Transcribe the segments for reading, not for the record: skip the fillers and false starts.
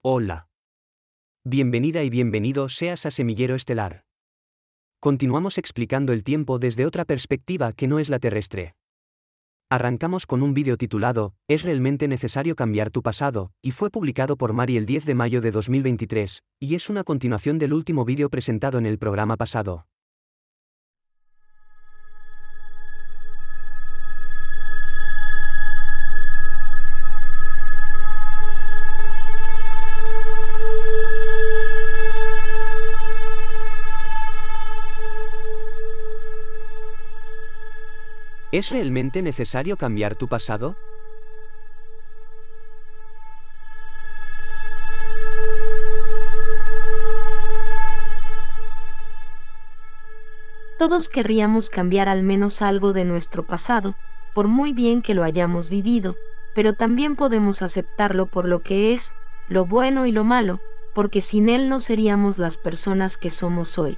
Hola. Bienvenida y bienvenido seas a Semillero Estelar. Continuamos explicando el tiempo desde otra perspectiva que no es la terrestre. Arrancamos con un vídeo titulado ¿Es realmente necesario cambiar tu pasado? Y fue publicado por Mari el 10 de mayo de 2023, y es una continuación del último vídeo presentado en el programa pasado. ¿Es realmente necesario cambiar tu pasado? Todos querríamos cambiar al menos algo de nuestro pasado, por muy bien que lo hayamos vivido, pero también podemos aceptarlo por lo que es, lo bueno y lo malo, porque sin él no seríamos las personas que somos hoy.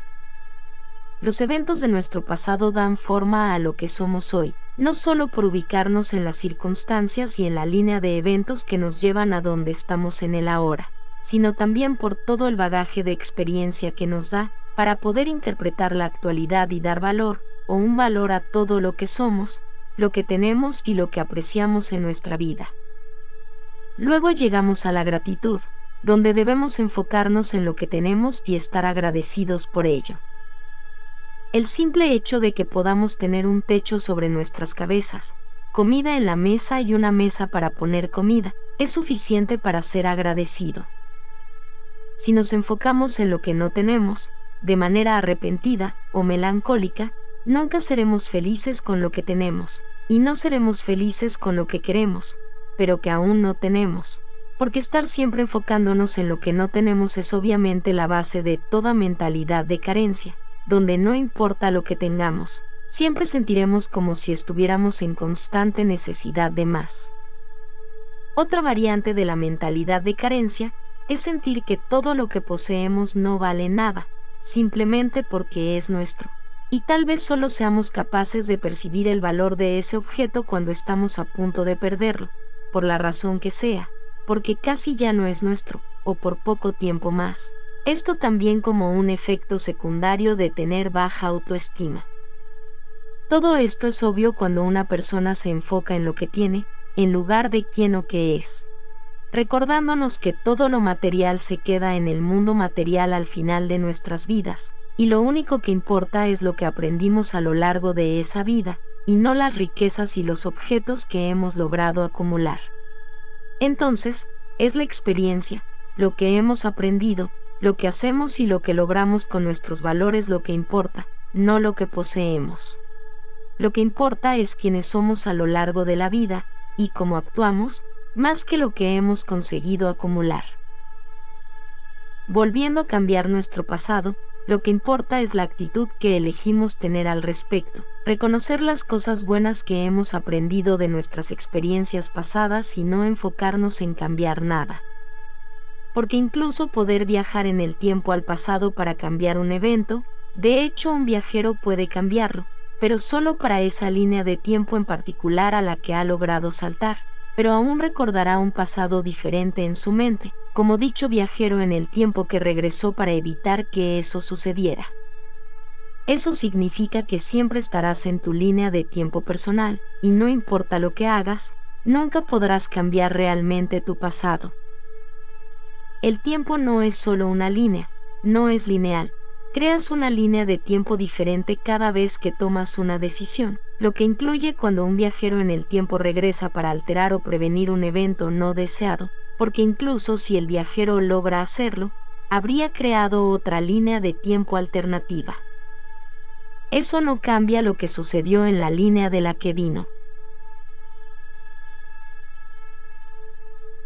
Los eventos de nuestro pasado dan forma a lo que somos hoy, no solo por ubicarnos en las circunstancias y en la línea de eventos que nos llevan a donde estamos en el ahora, sino también por todo el bagaje de experiencia que nos da, para poder interpretar la actualidad y dar valor, o un valor a todo lo que somos, lo que tenemos y lo que apreciamos en nuestra vida. Luego llegamos a la gratitud, donde debemos enfocarnos en lo que tenemos y estar agradecidos por ello. El simple hecho de que podamos tener un techo sobre nuestras cabezas, comida en la mesa y una mesa para poner comida, es suficiente para ser agradecido. Si nos enfocamos en lo que no tenemos, de manera arrepentida o melancólica, nunca seremos felices con lo que tenemos, y no seremos felices con lo que queremos, pero que aún no tenemos, porque estar siempre enfocándonos en lo que no tenemos es obviamente la base de toda mentalidad de carencia, donde no importa lo que tengamos, siempre sentiremos como si estuviéramos en constante necesidad de más. Otra variante de la mentalidad de carencia es sentir que todo lo que poseemos no vale nada, simplemente porque es nuestro, y tal vez solo seamos capaces de percibir el valor de ese objeto cuando estamos a punto de perderlo, por la razón que sea, porque casi ya no es nuestro, o por poco tiempo más. Esto también como un efecto secundario de tener baja autoestima. Todo esto es obvio cuando una persona se enfoca en lo que tiene, en lugar de quién o qué es, recordándonos que todo lo material se queda en el mundo material al final de nuestras vidas, y lo único que importa es lo que aprendimos a lo largo de esa vida, y no las riquezas y los objetos que hemos logrado acumular. Entonces, es la experiencia, lo que hemos aprendido, lo que hacemos y lo que logramos con nuestros valores lo que importa, no lo que poseemos. Lo que importa es quiénes somos a lo largo de la vida, y cómo actuamos, más que lo que hemos conseguido acumular. Volviendo a cambiar nuestro pasado, lo que importa es la actitud que elegimos tener al respecto, reconocer las cosas buenas que hemos aprendido de nuestras experiencias pasadas y no enfocarnos en cambiar nada. Porque incluso poder viajar en el tiempo al pasado para cambiar un evento, de hecho un viajero puede cambiarlo, pero solo para esa línea de tiempo en particular a la que ha logrado saltar, pero aún recordará un pasado diferente en su mente, como dicho viajero en el tiempo que regresó para evitar que eso sucediera. Eso significa que siempre estarás en tu línea de tiempo personal, y no importa lo que hagas, nunca podrás cambiar realmente tu pasado. El tiempo no es solo una línea, no es lineal. Creas una línea de tiempo diferente cada vez que tomas una decisión, lo que incluye cuando un viajero en el tiempo regresa para alterar o prevenir un evento no deseado, porque incluso si el viajero logra hacerlo, habría creado otra línea de tiempo alternativa. Eso no cambia lo que sucedió en la línea de la que vino.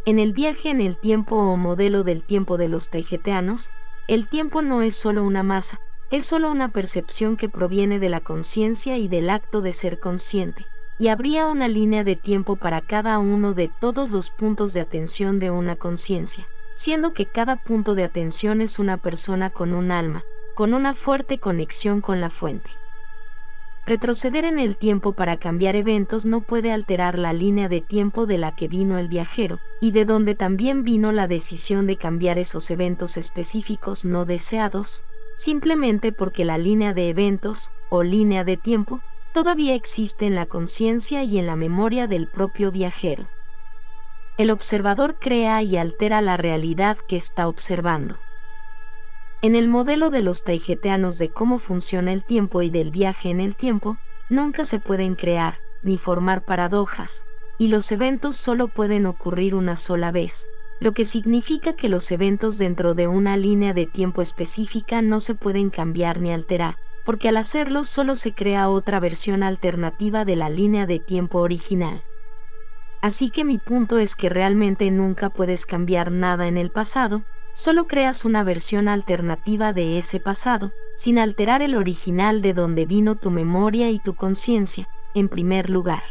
En el viaje en el tiempo o modelo del tiempo de los taijetianos, el tiempo no es solo una masa, es solo una percepción que proviene de la conciencia y del acto de ser consciente, y habría una línea de tiempo para cada uno de todos los puntos de atención de una conciencia, siendo que cada punto de atención es una persona con un alma, con una fuerte conexión con la fuente. Retroceder en el tiempo para cambiar eventos no puede alterar la línea de tiempo de la que vino el viajero, y de donde también vino la decisión de cambiar esos eventos específicos no deseados, simplemente porque la línea de eventos, o línea de tiempo, todavía existe en la conciencia y en la memoria del propio viajero. El observador crea y altera la realidad que está observando. En el modelo de los taijeteanos de cómo funciona el tiempo y del viaje en el tiempo, nunca se pueden crear, ni formar paradojas, y los eventos solo pueden ocurrir una sola vez, lo que significa que los eventos dentro de una línea de tiempo específica no se pueden cambiar ni alterar, porque al hacerlo solo se crea otra versión alternativa de la línea de tiempo original. Así que mi punto es que realmente nunca puedes cambiar nada en el pasado, solo creas una versión alternativa de ese pasado, sin alterar el original de donde vino tu memoria y tu conciencia, en primer lugar.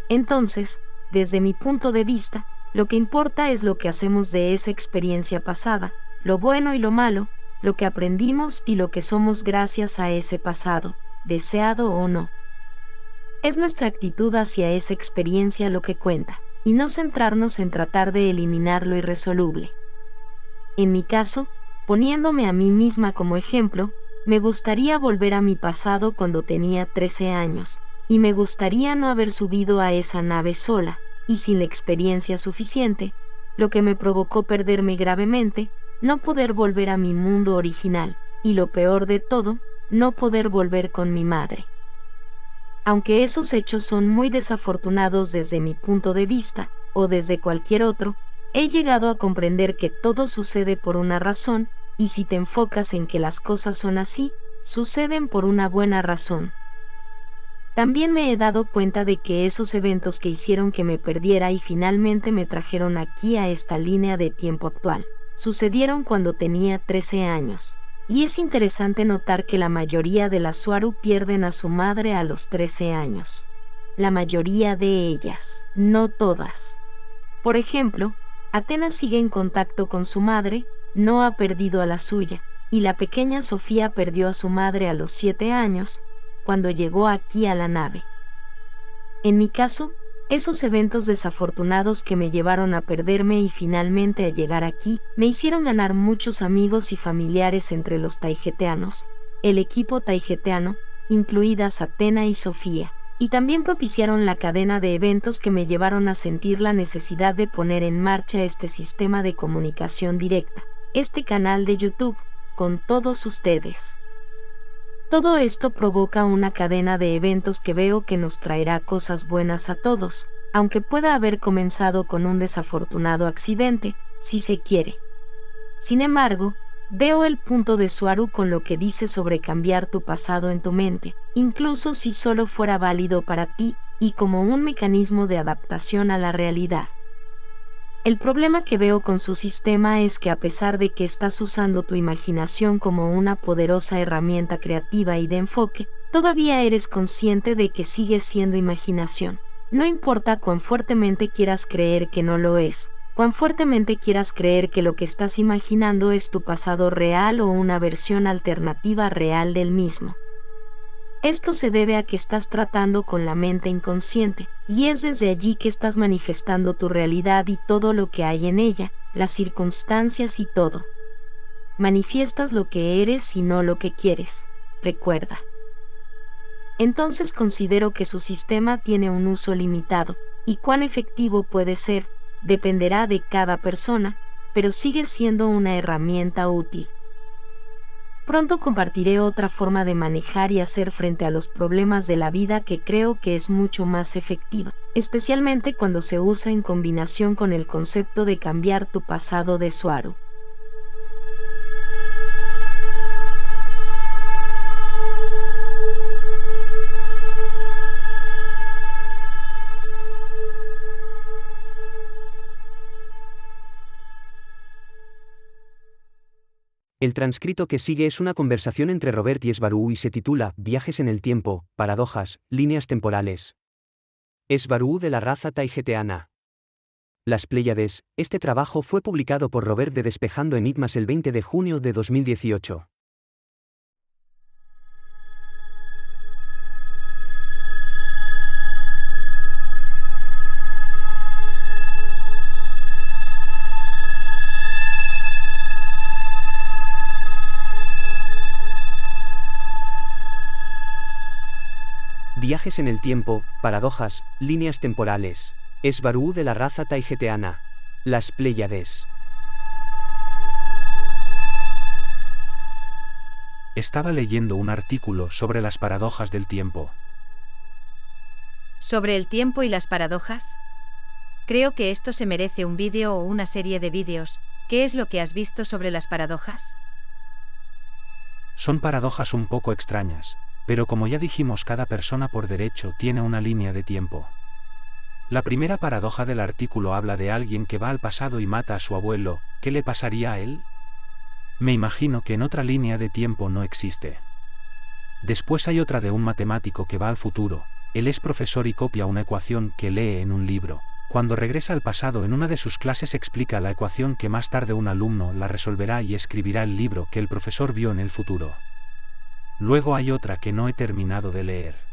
Entonces, desde mi punto de vista, lo que importa es lo que hacemos de esa experiencia pasada, lo bueno y lo malo, lo que aprendimos y lo que somos gracias a ese pasado, deseado o no. Es nuestra actitud hacia esa experiencia lo que cuenta, y no centrarnos en tratar de eliminar lo irresoluble. En mi caso, poniéndome a mí misma como ejemplo, me gustaría volver a mi pasado cuando tenía 13 años, y me gustaría no haber subido a esa nave sola, y sin la experiencia suficiente, lo que me provocó perderme gravemente, no poder volver a mi mundo original, y lo peor de todo, no poder volver con mi madre. Aunque esos hechos son muy desafortunados desde mi punto de vista, o desde cualquier otro, he llegado a comprender que todo sucede por una razón, y si te enfocas en que las cosas son así, suceden por una buena razón. También me he dado cuenta de que esos eventos que hicieron que me perdiera y finalmente me trajeron aquí a esta línea de tiempo actual, sucedieron cuando tenía 13 años. Y es interesante notar que la mayoría de las Swaru pierden a su madre a los 13 años. La mayoría de ellas, no todas. Por ejemplo, Athena sigue en contacto con su madre, no ha perdido a la suya, y la pequeña Sofía perdió a su madre a los 7 años, cuando llegó aquí a la nave. En mi caso, esos eventos desafortunados que me llevaron a perderme y finalmente a llegar aquí, me hicieron ganar muchos amigos y familiares entre los taijeteanos, el equipo taijeteano, incluidas Athena y Sofía, y también propiciaron la cadena de eventos que me llevaron a sentir la necesidad de poner en marcha este sistema de comunicación directa, este canal de YouTube, con todos ustedes. Todo esto provoca una cadena de eventos que veo que nos traerá cosas buenas a todos, aunque pueda haber comenzado con un desafortunado accidente, si se quiere. Sin embargo, veo el punto de Swaru con lo que dice sobre cambiar tu pasado en tu mente, incluso si solo fuera válido para ti, y como un mecanismo de adaptación a la realidad. El problema que veo con su sistema es que a pesar de que estás usando tu imaginación como una poderosa herramienta creativa y de enfoque, todavía eres consciente de que sigue siendo imaginación. No importa cuán fuertemente quieras creer que no lo es, cuán fuertemente quieras creer que lo que estás imaginando es tu pasado real o una versión alternativa real del mismo. Esto se debe a que estás tratando con la mente inconsciente, y es desde allí que estás manifestando tu realidad y todo lo que hay en ella, las circunstancias y todo. Manifiestas lo que eres y no lo que quieres, recuerda. Entonces considero que su sistema tiene un uso limitado, y cuán efectivo puede ser, dependerá de cada persona, pero sigue siendo una herramienta útil. Pronto compartiré otra forma de manejar y hacer frente a los problemas de la vida que creo que es mucho más efectiva, especialmente cuando se usa en combinación con el concepto de cambiar tu pasado de Swaru. El transcrito que sigue es una conversación entre Robert y Swaru y se titula Viajes en el tiempo, paradojas, líneas temporales. Swaru de la raza taijeteana. Las Pléyades. Este trabajo fue publicado por Robert de Despejando Enigmas el 20 de junio de 2018. Viajes en el tiempo, paradojas, líneas temporales. Esbarú de la raza taigeteana. Las Pléyades. Estaba leyendo un artículo sobre las paradojas del tiempo. ¿Sobre el tiempo y las paradojas? Creo que esto se merece un vídeo o una serie de vídeos. ¿Qué es lo que has visto sobre las paradojas? Son paradojas un poco extrañas, pero como ya dijimos, cada persona por derecho tiene una línea de tiempo. La primera paradoja del artículo habla de alguien que va al pasado y mata a su abuelo. ¿Qué le pasaría a él? Me imagino que en otra línea de tiempo no existe. Después hay otra de un matemático que va al futuro. Él es profesor y copia una ecuación que lee en un libro. Cuando regresa al pasado en una de sus clases explica la ecuación que más tarde un alumno la resolverá y escribirá el libro que el profesor vio en el futuro. Luego hay otra que no he terminado de leer.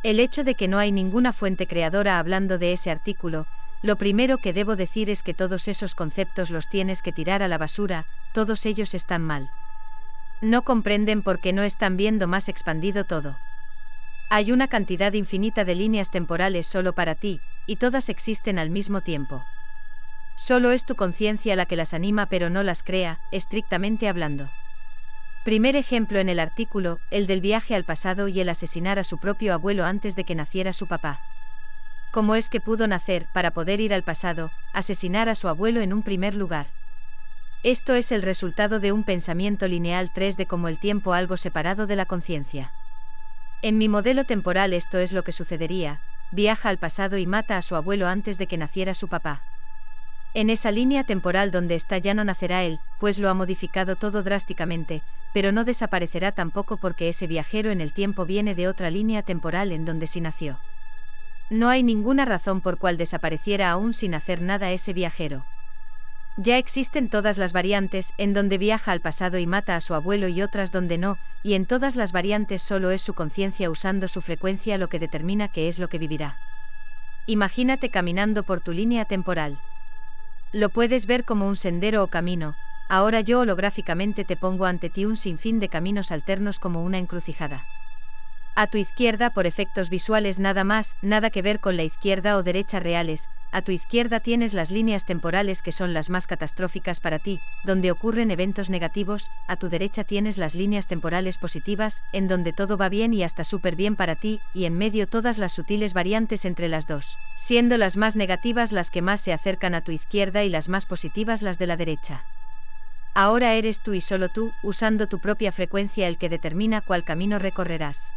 El hecho de que no hay ninguna fuente creadora hablando de ese artículo, lo primero que debo decir es que todos esos conceptos los tienes que tirar a la basura, todos ellos están mal. No comprenden por qué no están viendo más expandido todo. Hay una cantidad infinita de líneas temporales solo para ti, y todas existen al mismo tiempo. Solo es tu conciencia la que las anima pero no las crea, estrictamente hablando. Primer ejemplo en el artículo, el del viaje al pasado y el asesinar a su propio abuelo antes de que naciera su papá. ¿Cómo es que pudo nacer, para poder ir al pasado, asesinar a su abuelo en un primer lugar? Esto es el resultado de un pensamiento lineal 3 de como el tiempo algo separado de la conciencia. En mi modelo temporal esto es lo que sucedería: viaja al pasado y mata a su abuelo antes de que naciera su papá. En esa línea temporal donde está ya no nacerá él, pues lo ha modificado todo drásticamente, pero no desaparecerá tampoco porque ese viajero en el tiempo viene de otra línea temporal en donde sí nació. No hay ninguna razón por cual desapareciera aún sin hacer nada ese viajero. Ya existen todas las variantes, en donde viaja al pasado y mata a su abuelo y otras donde no, y en todas las variantes solo es su conciencia usando su frecuencia lo que determina qué es lo que vivirá. Imagínate caminando por tu línea temporal. Lo puedes ver como un sendero o camino. Ahora yo holográficamente te pongo ante ti un sinfín de caminos alternos como una encrucijada. A tu izquierda, por efectos visuales nada más, nada que ver con la izquierda o derecha reales, a tu izquierda tienes las líneas temporales que son las más catastróficas para ti, donde ocurren eventos negativos, a tu derecha tienes las líneas temporales positivas, en donde todo va bien y hasta súper bien para ti, y en medio todas las sutiles variantes entre las dos, siendo las más negativas las que más se acercan a tu izquierda y las más positivas las de la derecha. Ahora eres tú y solo tú, usando tu propia frecuencia el que determina cuál camino recorrerás.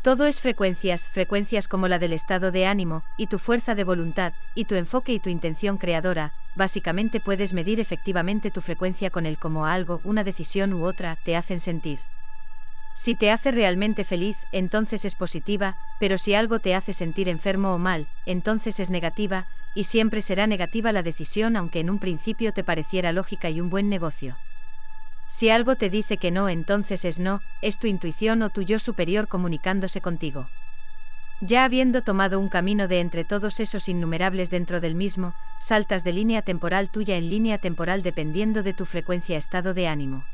Todo es frecuencias, frecuencias como la del estado de ánimo, y tu fuerza de voluntad, y tu enfoque y tu intención creadora. Básicamente puedes medir efectivamente tu frecuencia con el cómo algo, una decisión u otra, te hacen sentir. Si te hace realmente feliz, entonces es positiva, pero si algo te hace sentir enfermo o mal, entonces es negativa, y siempre será negativa la decisión aunque en un principio te pareciera lógica y un buen negocio. Si algo te dice que no, entonces es no, es tu intuición o tu yo superior comunicándose contigo. Ya habiendo tomado un camino de entre todos esos innumerables dentro del mismo, saltas de línea temporal tuya en línea temporal dependiendo de tu frecuencia estado de ánimo.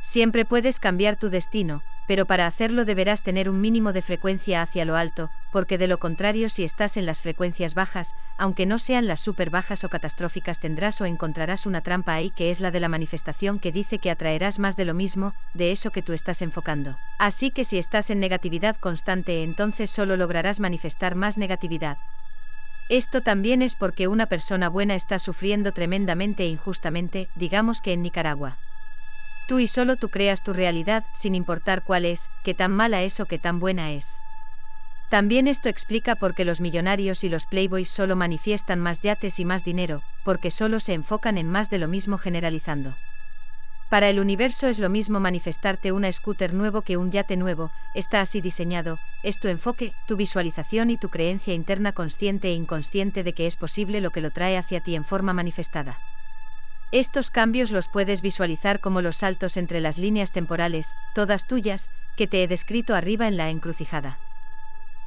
Siempre puedes cambiar tu destino, pero para hacerlo deberás tener un mínimo de frecuencia hacia lo alto, porque de lo contrario si estás en las frecuencias bajas, aunque no sean las súper bajas o catastróficas tendrás o encontrarás una trampa ahí que es la de la manifestación que dice que atraerás más de lo mismo, de eso que tú estás enfocando. Así que si estás en negatividad constante entonces solo lograrás manifestar más negatividad. Esto también es porque una persona buena está sufriendo tremendamente e injustamente, digamos que en Nicaragua. Tú y solo tú creas tu realidad, sin importar cuál es, qué tan mala es o qué tan buena es. También esto explica por qué los millonarios y los playboys solo manifiestan más yates y más dinero, porque solo se enfocan en más de lo mismo generalizando. Para el universo es lo mismo manifestarte una scooter nuevo que un yate nuevo, está así diseñado, es tu enfoque, tu visualización y tu creencia interna consciente e inconsciente de que es posible lo que lo trae hacia ti en forma manifestada. Estos cambios los puedes visualizar como los saltos entre las líneas temporales, todas tuyas, que te he descrito arriba en la encrucijada.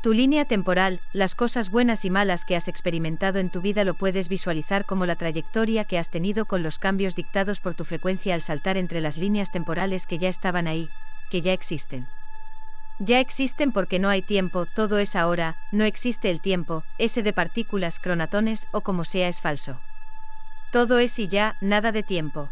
Tu línea temporal, las cosas buenas y malas que has experimentado en tu vida lo puedes visualizar como la trayectoria que has tenido con los cambios dictados por tu frecuencia al saltar entre las líneas temporales que ya estaban ahí, que ya existen. Ya existen porque no hay tiempo, todo es ahora, no existe el tiempo, ese de partículas, cronatones o como sea es falso. Todo es y ya, nada de tiempo.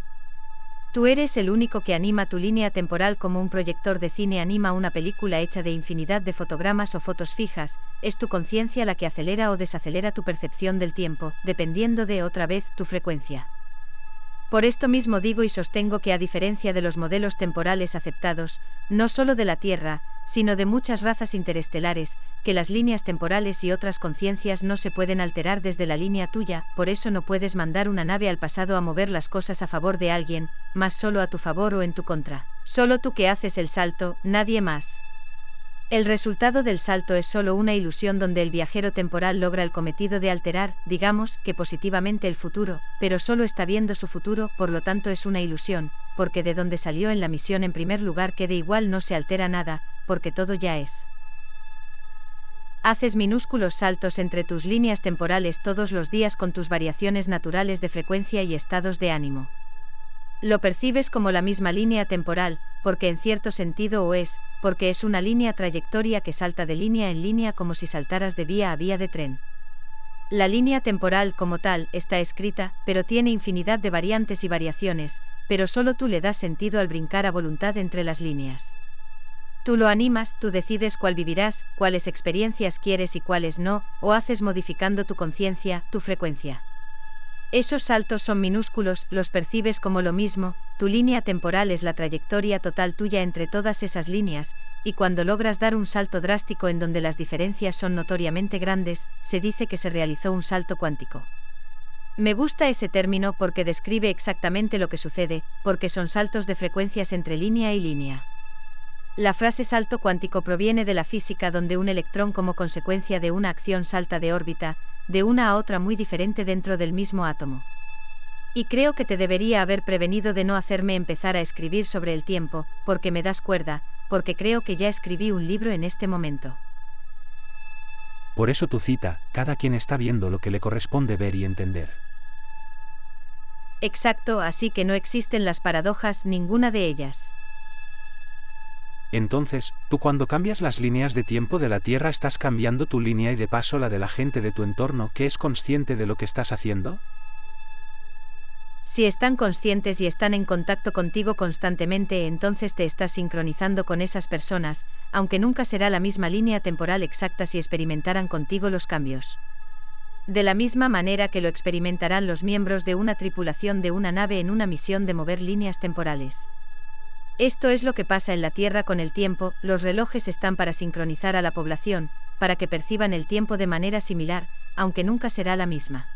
Tú eres el único que anima tu línea temporal como un proyector de cine anima una película hecha de infinidad de fotogramas o fotos fijas, es tu conciencia la que acelera o desacelera tu percepción del tiempo, dependiendo de, otra vez, tu frecuencia. Por esto mismo digo y sostengo que a diferencia de los modelos temporales aceptados, no solo de la Tierra, sino de muchas razas interestelares, que las líneas temporales y otras conciencias no se pueden alterar desde la línea tuya, por eso no puedes mandar una nave al pasado a mover las cosas a favor de alguien, más solo a tu favor o en tu contra. Solo tú que haces el salto, nadie más. El resultado del salto es solo una ilusión donde el viajero temporal logra el cometido de alterar, digamos, que positivamente el futuro, pero solo está viendo su futuro, por lo tanto es una ilusión, porque de donde salió en la misión en primer lugar quede igual no se altera nada, porque todo ya es. Haces minúsculos saltos entre tus líneas temporales todos los días con tus variaciones naturales de frecuencia y estados de ánimo. Lo percibes como la misma línea temporal, porque en cierto sentido o es, porque es una línea trayectoria que salta de línea en línea como si saltaras de vía a vía de tren. La línea temporal como tal está escrita, pero tiene infinidad de variantes y variaciones, pero solo tú le das sentido al brincar a voluntad entre las líneas. Tú lo animas, tú decides cuál vivirás, cuáles experiencias quieres y cuáles no, o haces modificando tu conciencia, tu frecuencia. Esos saltos son minúsculos, los percibes como lo mismo, tu línea temporal es la trayectoria total tuya entre todas esas líneas, y cuando logras dar un salto drástico en donde las diferencias son notoriamente grandes, se dice que se realizó un salto cuántico. Me gusta ese término porque describe exactamente lo que sucede, porque son saltos de frecuencias entre línea y línea. La frase salto cuántico proviene de la física donde un electrón como consecuencia de una acción salta de órbita, de una a otra muy diferente dentro del mismo átomo. Y creo que te debería haber prevenido de no hacerme empezar a escribir sobre el tiempo, porque me das cuerda, porque creo que ya escribí un libro en este momento. Por eso tu cita, cada quien está viendo lo que le corresponde ver y entender. Exacto, así que no existen las paradojas, ninguna de ellas. Entonces, tú cuando cambias las líneas de tiempo de la Tierra estás cambiando tu línea y de paso la de la gente de tu entorno que es consciente de lo que estás haciendo. Si están conscientes y están en contacto contigo constantemente, entonces te estás sincronizando con esas personas, aunque nunca será la misma línea temporal exacta si experimentaran contigo los cambios. De la misma manera que lo experimentarán los miembros de una tripulación de una nave en una misión de mover líneas temporales. Esto es lo que pasa en la Tierra con el tiempo, los relojes están para sincronizar a la población, para que perciban el tiempo de manera similar, aunque nunca será la misma.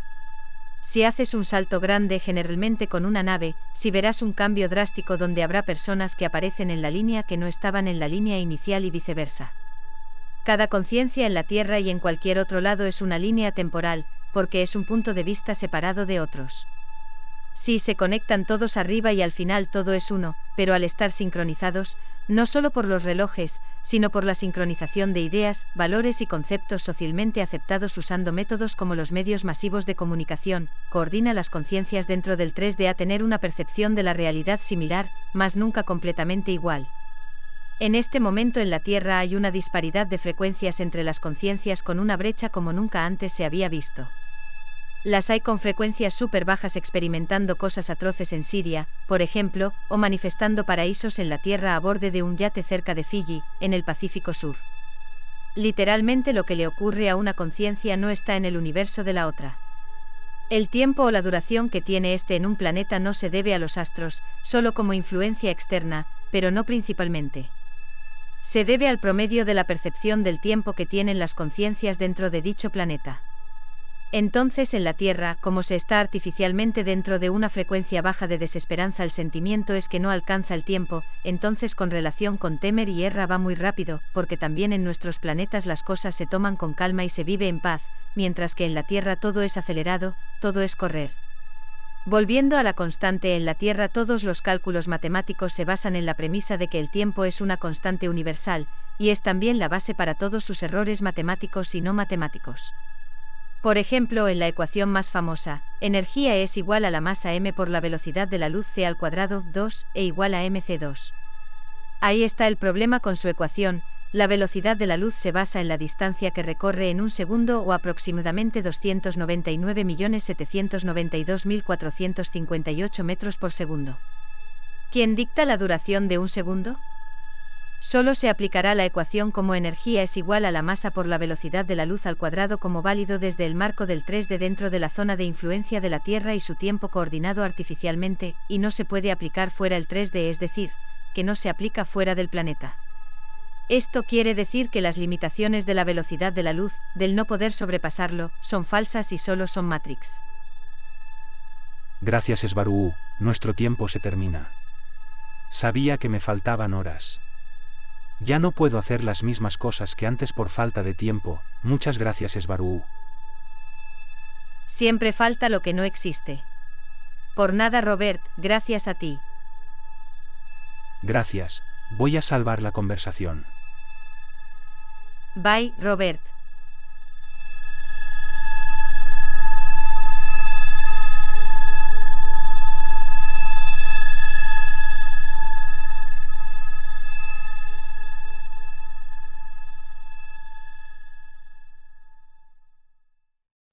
Si haces un salto grande generalmente con una nave, si verás un cambio drástico donde habrá personas que aparecen en la línea que no estaban en la línea inicial y viceversa. Cada conciencia en la Tierra y en cualquier otro lado es una línea temporal, porque es un punto de vista separado de otros. Sí, se conectan todos arriba y al final todo es uno, pero al estar sincronizados, no solo por los relojes, sino por la sincronización de ideas, valores y conceptos socialmente aceptados usando métodos como los medios masivos de comunicación, coordina las conciencias dentro del 3D a tener una percepción de la realidad similar, mas nunca completamente igual. En este momento en la Tierra hay una disparidad de frecuencias entre las conciencias con una brecha como nunca antes se había visto. Las hay con frecuencias súper bajas experimentando cosas atroces en Siria, por ejemplo, o manifestando paraísos en la Tierra a borde de un yate cerca de Fiji, en el Pacífico Sur. Literalmente lo que le ocurre a una conciencia no está en el universo de la otra. El tiempo o la duración que tiene este en un planeta no se debe a los astros, solo como influencia externa, pero no principalmente. Se debe al promedio de la percepción del tiempo que tienen las conciencias dentro de dicho planeta. Entonces en la Tierra, como se está artificialmente dentro de una frecuencia baja de desesperanza, el sentimiento es que no alcanza el tiempo, entonces con relación con Temer y Erra va muy rápido, porque también en nuestros planetas las cosas se toman con calma y se vive en paz, mientras que en la Tierra todo es acelerado, todo es correr. Volviendo a la constante, en la Tierra todos los cálculos matemáticos se basan en la premisa de que el tiempo es una constante universal, y es también la base para todos sus errores matemáticos y no matemáticos. Por ejemplo, en la ecuación más famosa, energía es igual a la masa m por la velocidad de la luz c al cuadrado, 2, e igual a mc2. Ahí está el problema con su ecuación. La velocidad de la luz se basa en la distancia que recorre en un segundo o aproximadamente 299.792.458 metros por segundo. ¿Quién dicta la duración de un segundo? Solo se aplicará la ecuación como energía es igual a la masa por la velocidad de la luz al cuadrado como válido desde el marco del 3D dentro de la zona de influencia de la Tierra y su tiempo coordinado artificialmente, y no se puede aplicar fuera el 3D, es decir, que no se aplica fuera del planeta. Esto quiere decir que las limitaciones de la velocidad de la luz, del no poder sobrepasarlo, son falsas y solo son Matrix. Gracias Svaruu, nuestro tiempo se termina. Sabía que me faltaban horas. Ya no puedo hacer las mismas cosas que antes por falta de tiempo. Muchas gracias Svaruu. Siempre falta lo que no existe. Por nada Robert, gracias a ti. Gracias, voy a salvar la conversación. Bye, Robert.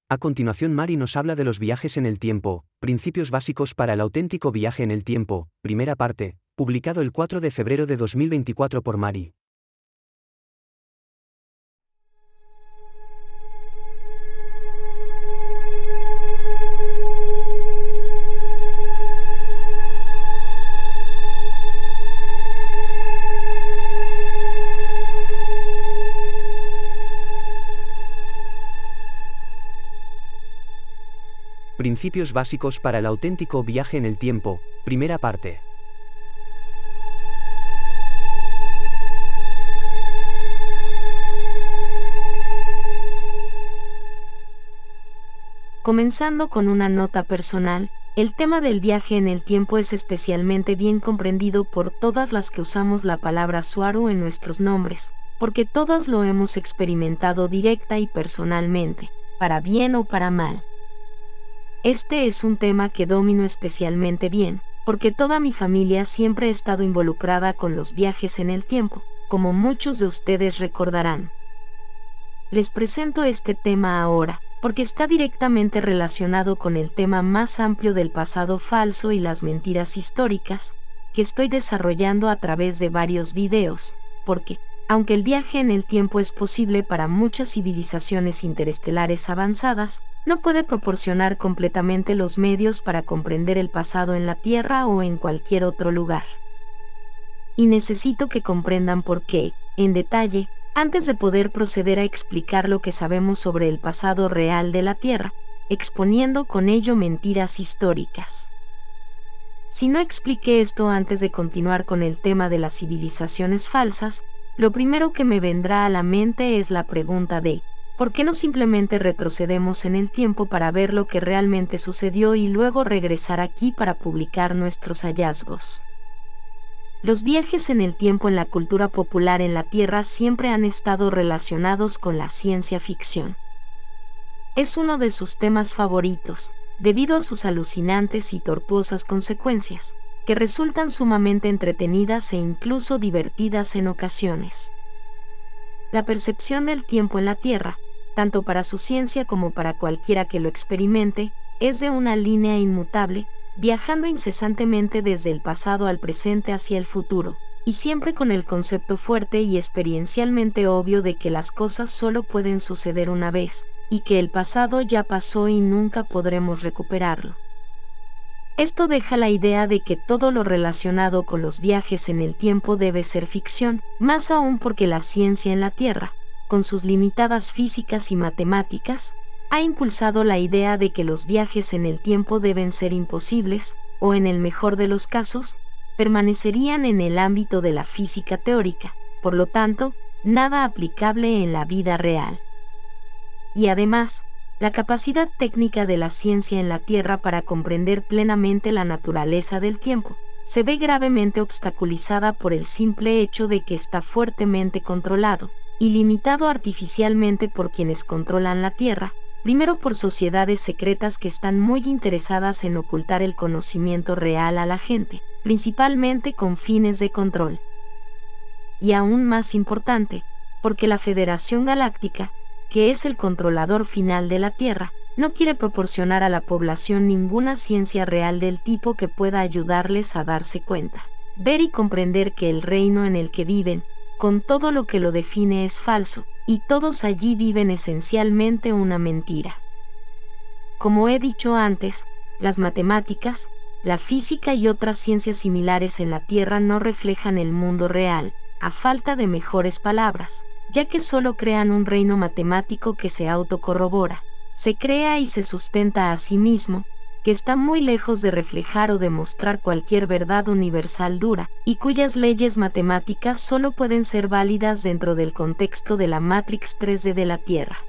A continuación Mari nos habla de los viajes en el tiempo, principios básicos para el auténtico viaje en el tiempo, primera parte, publicado el 4 de febrero de 2024 por Mari. Principios básicos para el auténtico viaje en el tiempo, primera parte. Comenzando con una nota personal, el tema del viaje en el tiempo es especialmente bien comprendido por todas las que usamos la palabra Svaruu en nuestros nombres, porque todas lo hemos experimentado directa y personalmente, para bien o para mal. Este es un tema que domino especialmente bien, porque toda mi familia siempre ha estado involucrada con los viajes en el tiempo, como muchos de ustedes recordarán. Les presento este tema ahora, porque está directamente relacionado con el tema más amplio del pasado falso y las mentiras históricas, que estoy desarrollando a través de varios videos, porque, aunque el viaje en el tiempo es posible para muchas civilizaciones interestelares avanzadas, no puede proporcionar completamente los medios para comprender el pasado en la Tierra o en cualquier otro lugar. Y necesito que comprendan por qué, en detalle, antes de poder proceder a explicar lo que sabemos sobre el pasado real de la Tierra, exponiendo con ello mentiras históricas. Si no expliqué esto antes de continuar con el tema de las civilizaciones falsas, lo primero que me vendrá a la mente es la pregunta de ¿por qué no simplemente retrocedemos en el tiempo para ver lo que realmente sucedió y luego regresar aquí para publicar nuestros hallazgos? Los viajes en el tiempo en la cultura popular en la Tierra siempre han estado relacionados con la ciencia ficción. Es uno de sus temas favoritos, debido a sus alucinantes y tortuosas consecuencias, que resultan sumamente entretenidas e incluso divertidas en ocasiones. La percepción del tiempo en la Tierra, tanto para su ciencia como para cualquiera que lo experimente, es de una línea inmutable, viajando incesantemente desde el pasado al presente hacia el futuro, y siempre con el concepto fuerte y experiencialmente obvio de que las cosas solo pueden suceder una vez, y que el pasado ya pasó y nunca podremos recuperarlo. Esto deja la idea de que todo lo relacionado con los viajes en el tiempo debe ser ficción, más aún porque la ciencia en la Tierra, con sus limitadas físicas y matemáticas, ha impulsado la idea de que los viajes en el tiempo deben ser imposibles, o en el mejor de los casos, permanecerían en el ámbito de la física teórica, por lo tanto, nada aplicable en la vida real. Y además, la capacidad técnica de la ciencia en la Tierra para comprender plenamente la naturaleza del tiempo se ve gravemente obstaculizada por el simple hecho de que está fuertemente controlado y limitado artificialmente por quienes controlan la Tierra, primero por sociedades secretas que están muy interesadas en ocultar el conocimiento real a la gente, principalmente con fines de control. Y aún más importante, porque la Federación Galáctica, que es el controlador final de la Tierra, no quiere proporcionar a la población ninguna ciencia real del tipo que pueda ayudarles a darse cuenta, ver y comprender que el reino en el que viven, con todo lo que lo define, es falso, y todos allí viven esencialmente una mentira. Como he dicho antes, las matemáticas, la física y otras ciencias similares en la Tierra no reflejan el mundo real, a falta de mejores palabras, ya que solo crean un reino matemático que se autocorrobora, se crea y se sustenta a sí mismo, que está muy lejos de reflejar o demostrar cualquier verdad universal dura, y cuyas leyes matemáticas solo pueden ser válidas dentro del contexto de la Matrix 3D de la Tierra.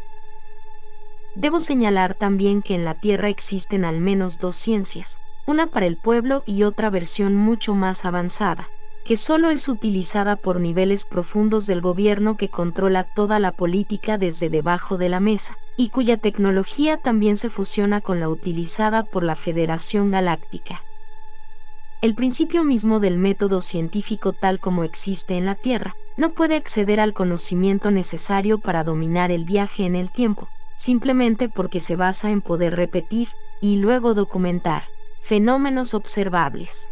Debo señalar también que en la Tierra existen al menos dos ciencias, una para el pueblo y otra versión mucho más avanzada, que solo es utilizada por niveles profundos del gobierno que controla toda la política desde debajo de la mesa, y cuya tecnología también se fusiona con la utilizada por la Federación Galáctica. El principio mismo del método científico tal como existe en la Tierra no puede acceder al conocimiento necesario para dominar el viaje en el tiempo, simplemente porque se basa en poder repetir, y luego documentar, fenómenos observables.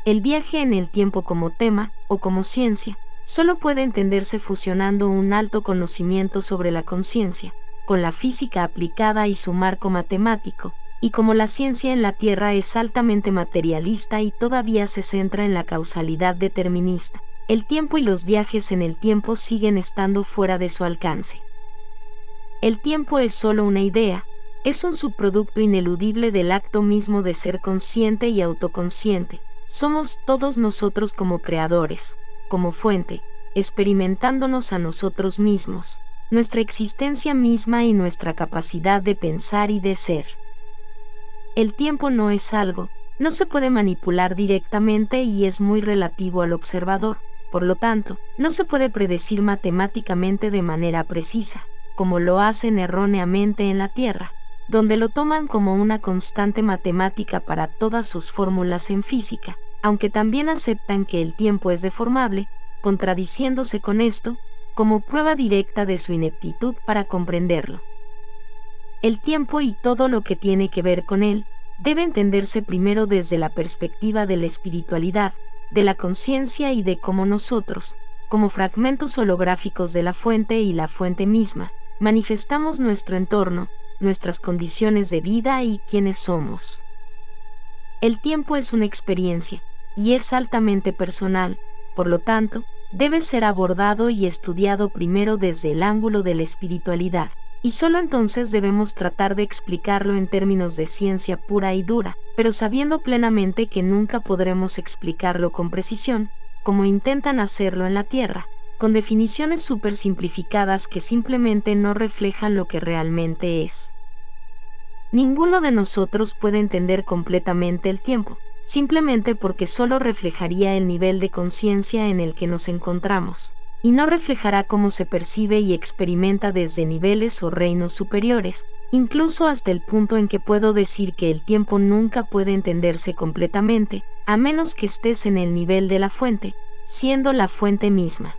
El viaje en el tiempo como tema, o como ciencia, solo puede entenderse fusionando un alto conocimiento sobre la conciencia, con la física aplicada y su marco matemático, y como la ciencia en la Tierra es altamente materialista y todavía se centra en la causalidad determinista, el tiempo y los viajes en el tiempo siguen estando fuera de su alcance. El tiempo es solo una idea, es un subproducto ineludible del acto mismo de ser consciente y autoconsciente. Somos todos nosotros como creadores, como fuente, experimentándonos a nosotros mismos, nuestra existencia misma y nuestra capacidad de pensar y de ser. El tiempo no es algo, no se puede manipular directamente y es muy relativo al observador, por lo tanto, no se puede predecir matemáticamente de manera precisa, como lo hacen erróneamente en la Tierra, donde lo toman como una constante matemática para todas sus fórmulas en física, aunque también aceptan que el tiempo es deformable, contradiciéndose con esto, como prueba directa de su ineptitud para comprenderlo. El tiempo y todo lo que tiene que ver con él, debe entenderse primero desde la perspectiva de la espiritualidad, de la conciencia y de cómo nosotros, como fragmentos holográficos de la fuente y la fuente misma, manifestamos nuestro entorno, nuestras condiciones de vida y quiénes somos. El tiempo es una experiencia, y es altamente personal, por lo tanto, debe ser abordado y estudiado primero desde el ángulo de la espiritualidad, y solo entonces debemos tratar de explicarlo en términos de ciencia pura y dura, pero sabiendo plenamente que nunca podremos explicarlo con precisión, como intentan hacerlo en la Tierra, con definiciones súper simplificadas que simplemente no reflejan lo que realmente es. Ninguno de nosotros puede entender completamente el tiempo, simplemente porque solo reflejaría el nivel de conciencia en el que nos encontramos, y no reflejará cómo se percibe y experimenta desde niveles o reinos superiores, incluso hasta el punto en que puedo decir que el tiempo nunca puede entenderse completamente, a menos que estés en el nivel de la fuente, siendo la fuente misma.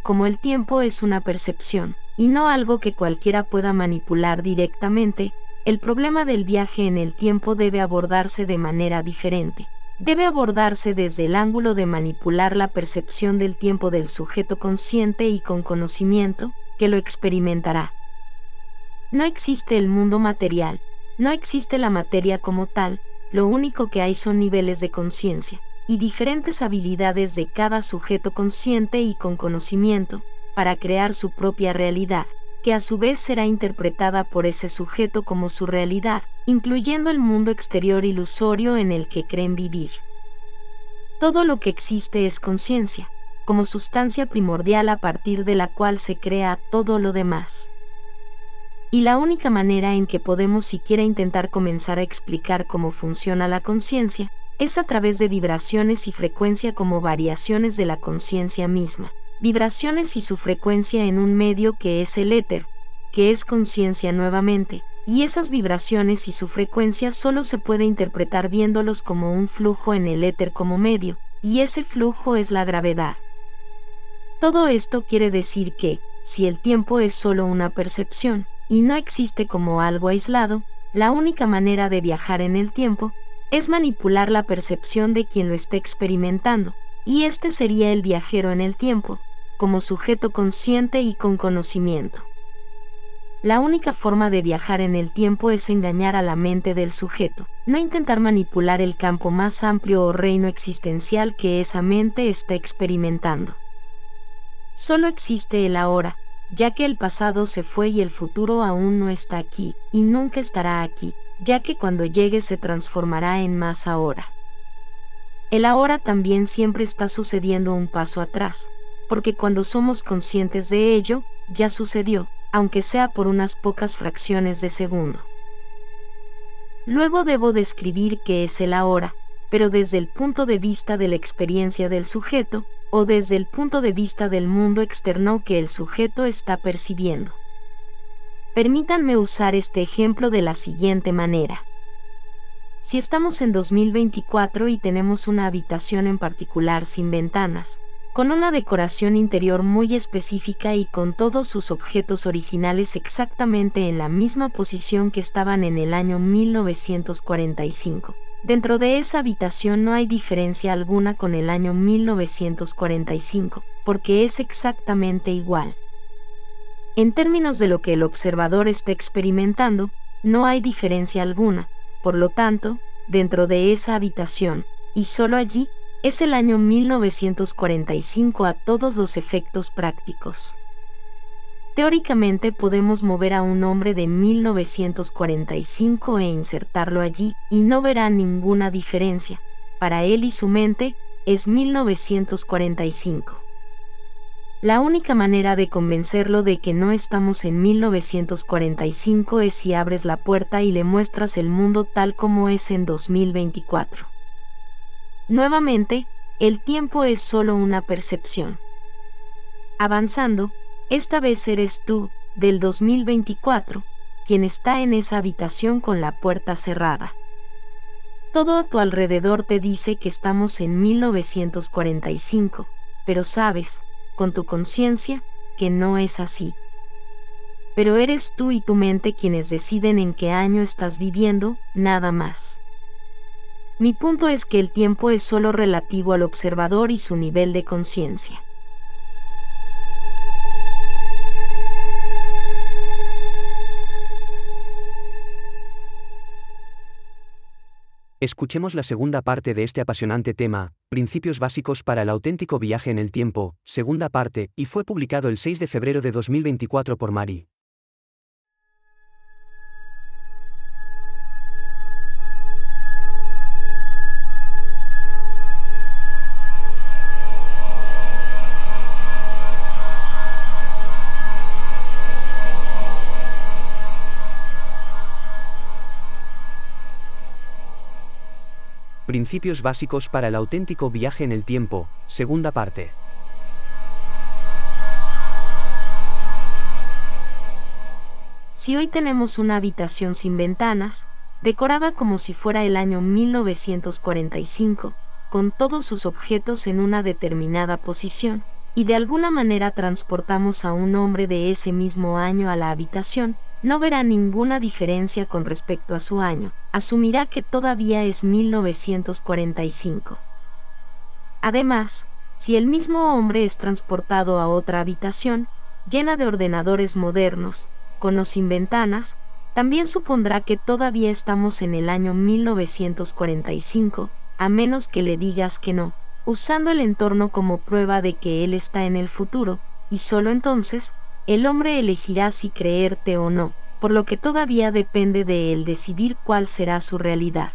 Como el tiempo es una percepción, y no algo que cualquiera pueda manipular directamente, el problema del viaje en el tiempo debe abordarse de manera diferente. Debe abordarse desde el ángulo de manipular la percepción del tiempo del sujeto consciente y con conocimiento, que lo experimentará. No existe el mundo material, no existe la materia como tal, lo único que hay son niveles de conciencia y diferentes habilidades de cada sujeto consciente y con conocimiento, para crear su propia realidad, que a su vez será interpretada por ese sujeto como su realidad, incluyendo el mundo exterior ilusorio en el que creen vivir. Todo lo que existe es conciencia, como sustancia primordial a partir de la cual se crea todo lo demás. Y la única manera en que podemos siquiera intentar comenzar a explicar cómo funciona la conciencia es a través de vibraciones y frecuencia como variaciones de la conciencia misma, vibraciones y su frecuencia en un medio que es el éter, que es conciencia nuevamente, y esas vibraciones y su frecuencia solo se puede interpretar viéndolos como un flujo en el éter como medio, y ese flujo es la gravedad. Todo esto quiere decir que, si el tiempo es solo una percepción, y no existe como algo aislado, la única manera de viajar en el tiempo es manipular la percepción de quien lo esté experimentando, y este sería el viajero en el tiempo, como sujeto consciente y con conocimiento. La única forma de viajar en el tiempo es engañar a la mente del sujeto, no intentar manipular el campo más amplio o reino existencial que esa mente está experimentando. Solo existe el ahora, ya que el pasado se fue y el futuro aún no está aquí, y nunca estará aquí, ya que cuando llegue se transformará en más ahora. El ahora también siempre está sucediendo un paso atrás, porque cuando somos conscientes de ello, ya sucedió, aunque sea por unas pocas fracciones de segundo. Luego debo describir qué es el ahora, pero desde el punto de vista de la experiencia del sujeto, o desde el punto de vista del mundo externo que el sujeto está percibiendo. Permítanme usar este ejemplo de la siguiente manera. Si estamos en 2024 y tenemos una habitación en particular sin ventanas, con una decoración interior muy específica y con todos sus objetos originales exactamente en la misma posición que estaban en el año 1945. Dentro de esa habitación no hay diferencia alguna con el año 1945, porque es exactamente igual. En términos de lo que el observador está experimentando, no hay diferencia alguna, por lo tanto, dentro de esa habitación, y solo allí, es el año 1945 a todos los efectos prácticos. Teóricamente podemos mover a un hombre de 1945 e insertarlo allí, y no verá ninguna diferencia. Para él y su mente, es 1945. La única manera de convencerlo de que no estamos en 1945 es si abres la puerta y le muestras el mundo tal como es en 2024. Nuevamente, el tiempo es solo una percepción. Avanzando, esta vez eres tú, del 2024, quien está en esa habitación con la puerta cerrada. Todo a tu alrededor te dice que estamos en 1945, pero sabes, con tu conciencia, que no es así. Pero eres tú y tu mente quienes deciden en qué año estás viviendo, nada más. Mi punto es que el tiempo es solo relativo al observador y su nivel de conciencia. Escuchemos la segunda parte de este apasionante tema, Principios básicos para el auténtico viaje en el tiempo, segunda parte, y fue publicado el 6 de febrero de 2024 por Mari. Principios básicos para el auténtico viaje en el tiempo, segunda parte. Si hoy tenemos una habitación sin ventanas, decorada como si fuera el año 1945, con todos sus objetos en una determinada posición, y de alguna manera transportamos a un hombre de ese mismo año a la habitación, no verá ninguna diferencia con respecto a su año, asumirá que todavía es 1945. Además, si el mismo hombre es transportado a otra habitación, llena de ordenadores modernos, con o sin ventanas, también supondrá que todavía estamos en el año 1945, a menos que le digas que no, usando el entorno como prueba de que él está en el futuro, y solo entonces, el hombre elegirá si creerte o no, por lo que todavía depende de él decidir cuál será su realidad.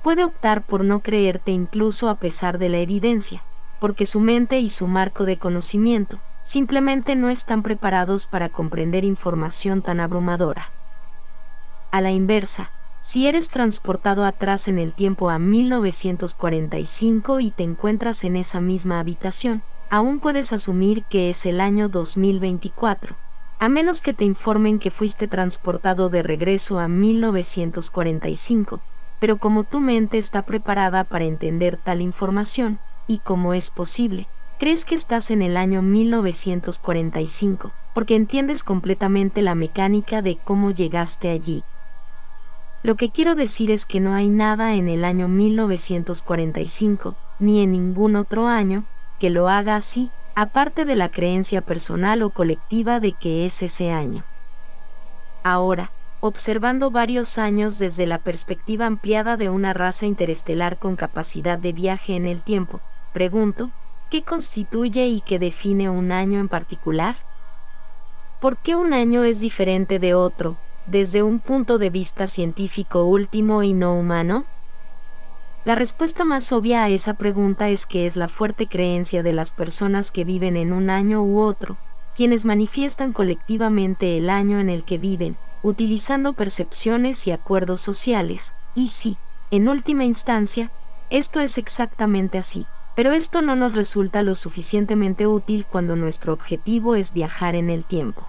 Puede optar por no creerte incluso a pesar de la evidencia, porque su mente y su marco de conocimiento simplemente no están preparados para comprender información tan abrumadora. A la inversa, si eres transportado atrás en el tiempo a 1945 y te encuentras en esa misma habitación, aún puedes asumir que es el año 2024, a menos que te informen que fuiste transportado de regreso a 1945, pero como tu mente está preparada para entender tal información, y como es posible, crees que estás en el año 1945, porque entiendes completamente la mecánica de cómo llegaste allí. Lo que quiero decir es que no hay nada en el año 1945, ni en ningún otro año, que lo haga así, aparte de la creencia personal o colectiva de que es ese año. Ahora, observando varios años desde la perspectiva ampliada de una raza interestelar con capacidad de viaje en el tiempo, pregunto, ¿qué constituye y qué define un año en particular? ¿Por qué un año es diferente de otro, desde un punto de vista científico último y no humano? La respuesta más obvia a esa pregunta es que es la fuerte creencia de las personas que viven en un año u otro, quienes manifiestan colectivamente el año en el que viven, utilizando percepciones y acuerdos sociales, y sí, en última instancia, esto es exactamente así, pero esto no nos resulta lo suficientemente útil cuando nuestro objetivo es viajar en el tiempo.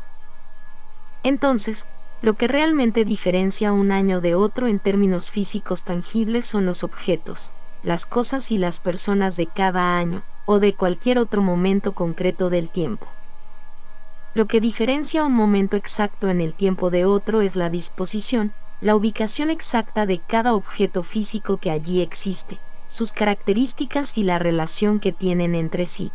Entonces, lo que realmente diferencia un año de otro en términos físicos tangibles son los objetos, las cosas y las personas de cada año, o de cualquier otro momento concreto del tiempo. Lo que diferencia un momento exacto en el tiempo de otro es la disposición, la ubicación exacta de cada objeto físico que allí existe, sus características y la relación que tienen entre sí.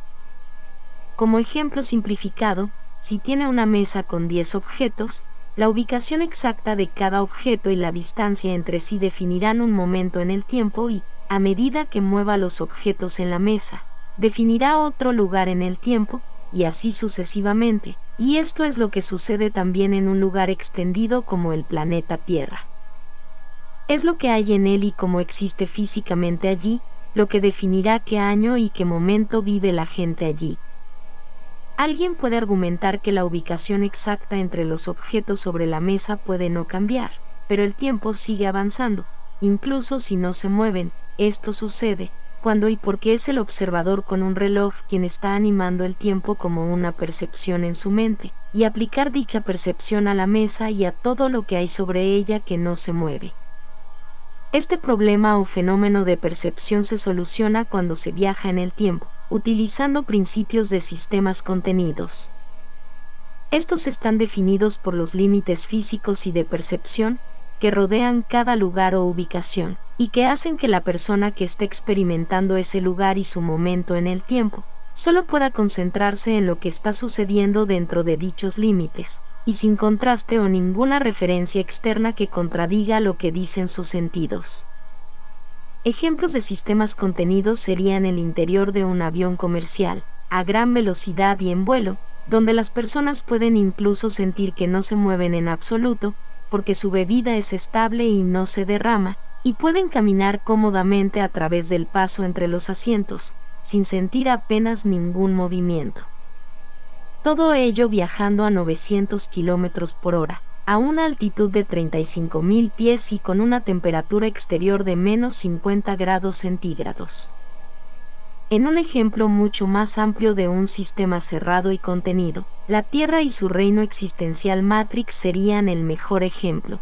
Como ejemplo simplificado, si tiene una mesa con 10 objetos, la ubicación exacta de cada objeto y la distancia entre sí definirán un momento en el tiempo y, a medida que mueva los objetos en la mesa, definirá otro lugar en el tiempo, y así sucesivamente, y esto es lo que sucede también en un lugar extendido como el planeta Tierra. Es lo que hay en él y cómo existe físicamente allí, lo que definirá qué año y qué momento vive la gente allí. Alguien puede argumentar que la ubicación exacta entre los objetos sobre la mesa puede no cambiar, pero el tiempo sigue avanzando, incluso si no se mueven. Esto sucede cuando y porque es el observador con un reloj quien está animando el tiempo como una percepción en su mente, y aplicar dicha percepción a la mesa y a todo lo que hay sobre ella que no se mueve. Este problema o fenómeno de percepción se soluciona cuando se viaja en el tiempo, utilizando principios de sistemas contenidos. Estos están definidos por los límites físicos y de percepción que rodean cada lugar o ubicación, y que hacen que la persona que esté experimentando ese lugar y su momento en el tiempo, solo pueda concentrarse en lo que está sucediendo dentro de dichos límites, y sin contraste o ninguna referencia externa que contradiga lo que dicen sus sentidos. Ejemplos de sistemas contenidos serían el interior de un avión comercial, a gran velocidad y en vuelo, donde las personas pueden incluso sentir que no se mueven en absoluto, porque su bebida es estable y no se derrama, y pueden caminar cómodamente a través del paso entre los asientos, sin sentir apenas ningún movimiento. Todo ello viajando a 900 km por hora, a una altitud de 35.000 pies y con una temperatura exterior de menos 50 grados centígrados. En un ejemplo mucho más amplio de un sistema cerrado y contenido, la Tierra y su reino existencial Matrix serían el mejor ejemplo.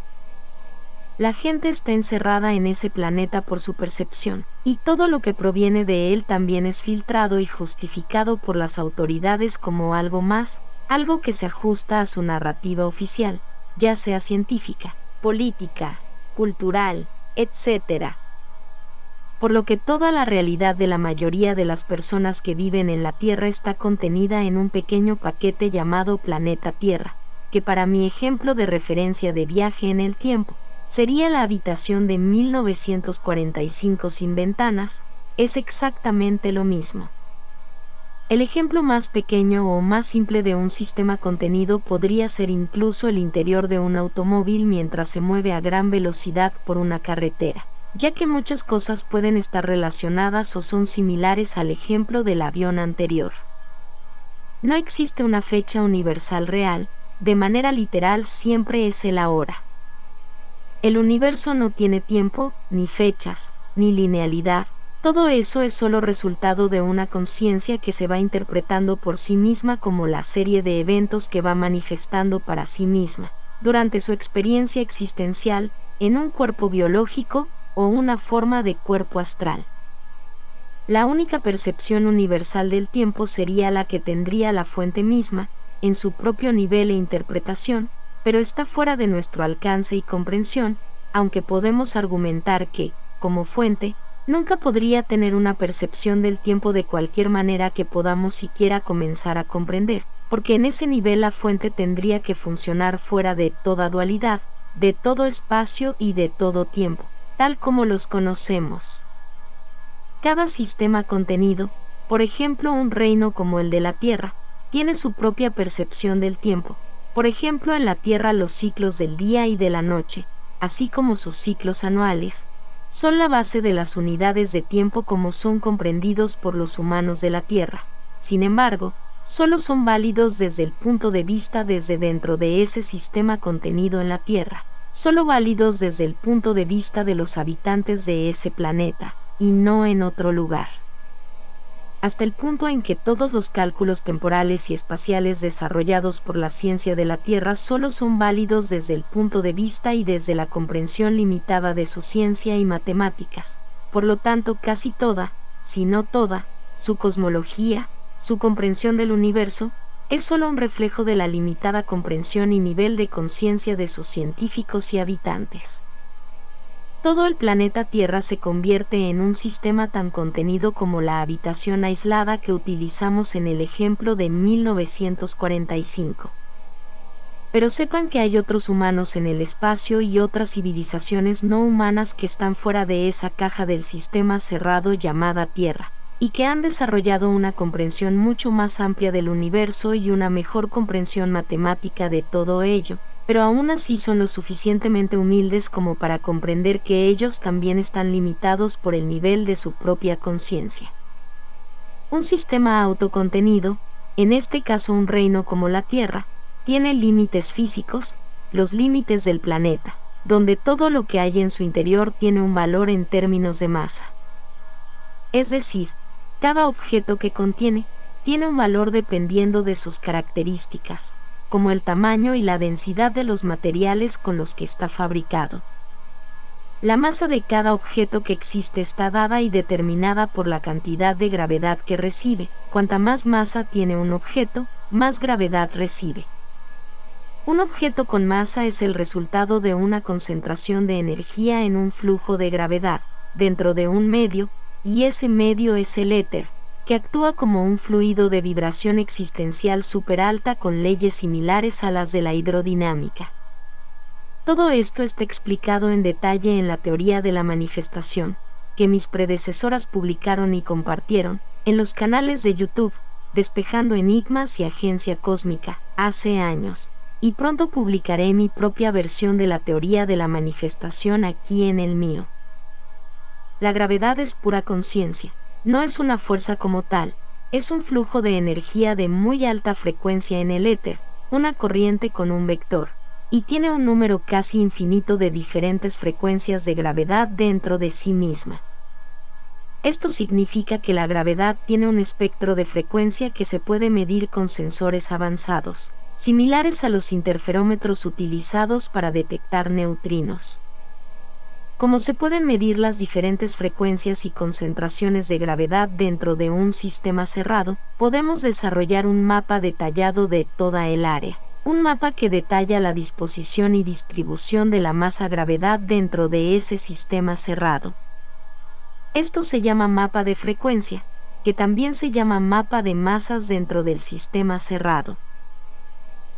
La gente está encerrada en ese planeta por su percepción, y todo lo que proviene de él también es filtrado y justificado por las autoridades como algo más, algo que se ajusta a su narrativa oficial, ya sea científica, política, cultural, etc. Por lo que toda la realidad de la mayoría de las personas que viven en la Tierra está contenida en un pequeño paquete llamado planeta Tierra, que para mi ejemplo de referencia de viaje en el tiempo, sería la habitación de 1945 sin ventanas, es exactamente lo mismo. El ejemplo más pequeño o más simple de un sistema contenido podría ser incluso el interior de un automóvil mientras se mueve a gran velocidad por una carretera, ya que muchas cosas pueden estar relacionadas o son similares al ejemplo del avión anterior. No existe una fecha universal real, de manera literal siempre es el ahora. El universo no tiene tiempo, ni fechas, ni linealidad. Todo eso es solo resultado de una conciencia que se va interpretando por sí misma como la serie de eventos que va manifestando para sí misma, durante su experiencia existencial, en un cuerpo biológico o una forma de cuerpo astral. La única percepción universal del tiempo sería la que tendría la fuente misma, en su propio nivel e interpretación, pero está fuera de nuestro alcance y comprensión, aunque podemos argumentar que, como fuente, nunca podría tener una percepción del tiempo de cualquier manera que podamos siquiera comenzar a comprender, porque en ese nivel la fuente tendría que funcionar fuera de toda dualidad, de todo espacio y de todo tiempo, tal como los conocemos. Cada sistema contenido, por ejemplo un reino como el de la Tierra, tiene su propia percepción del tiempo. Por ejemplo, en la Tierra los ciclos del día y de la noche, así como sus ciclos anuales, son la base de las unidades de tiempo como son comprendidos por los humanos de la Tierra. Sin embargo, solo son válidos desde el punto de vista desde dentro de ese sistema contenido en la Tierra, solo válidos desde el punto de vista de los habitantes de ese planeta, y no en otro lugar. Hasta el punto en que todos los cálculos temporales y espaciales desarrollados por la ciencia de la Tierra solo son válidos desde el punto de vista y desde la comprensión limitada de su ciencia y matemáticas. Por lo tanto, casi toda, si no toda, su cosmología, su comprensión del universo, es solo un reflejo de la limitada comprensión y nivel de conciencia de sus científicos y habitantes. Todo el planeta Tierra se convierte en un sistema tan contenido como la habitación aislada que utilizamos en el ejemplo de 1945. Pero sepan que hay otros humanos en el espacio y otras civilizaciones no humanas que están fuera de esa caja del sistema cerrado llamada Tierra, y que han desarrollado una comprensión mucho más amplia del universo y una mejor comprensión matemática de todo ello, pero aún así son lo suficientemente humildes como para comprender que ellos también están limitados por el nivel de su propia conciencia. Un sistema autocontenido, en este caso un reino como la Tierra, tiene límites físicos, los límites del planeta, donde todo lo que hay en su interior tiene un valor en términos de masa. Es decir, cada objeto que contiene, tiene un valor dependiendo de sus características, como el tamaño y la densidad de los materiales con los que está fabricado. La masa de cada objeto que existe está dada y determinada por la cantidad de gravedad que recibe. Cuanta más masa tiene un objeto, más gravedad recibe. Un objeto con masa es el resultado de una concentración de energía en un flujo de gravedad, dentro de un medio, y ese medio es el éter, que actúa como un fluido de vibración existencial superalta con leyes similares a las de la hidrodinámica. Todo esto está explicado en detalle en la teoría de la manifestación, que mis predecesoras publicaron y compartieron, en los canales de YouTube, Despejando Enigmas y Agencia Cósmica, hace años, y pronto publicaré mi propia versión de la teoría de la manifestación aquí en el mío. La gravedad es pura conciencia. No es una fuerza como tal, es un flujo de energía de muy alta frecuencia en el éter, una corriente con un vector, y tiene un número casi infinito de diferentes frecuencias de gravedad dentro de sí misma. Esto significa que la gravedad tiene un espectro de frecuencia que se puede medir con sensores avanzados, similares a los interferómetros utilizados para detectar neutrinos. Como se pueden medir las diferentes frecuencias y concentraciones de gravedad dentro de un sistema cerrado, podemos desarrollar un mapa detallado de toda el área. Un mapa que detalla la disposición y distribución de la masa-gravedad dentro de ese sistema cerrado. Esto se llama mapa de frecuencia, que también se llama mapa de masas dentro del sistema cerrado.